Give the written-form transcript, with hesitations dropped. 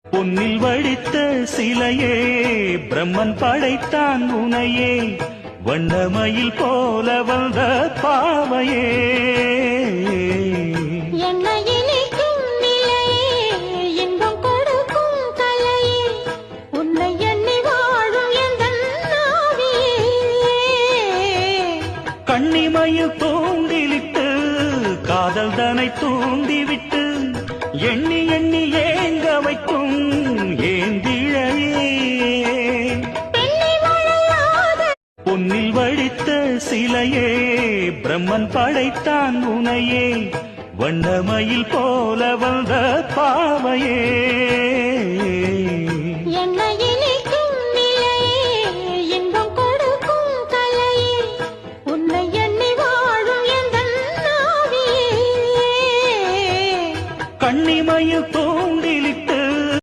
பொன்னில் வடித்த சிலையே பிரம்மன் படைத்தான் உனையே வண்ணமயில் போல வந்த பாவையே கண்ணிமையில் தூண்டிலிட்டு காதல் தனை தூண்டிவிட்டு எண்ணி எண்ணி ஏங்க வைக்கும் ஏந்திழையே பொன்னில் வடித்த சிலையே பிரம்மன் படைத்தான் உனையே வண்ணமயில் போல வந்த பாவையே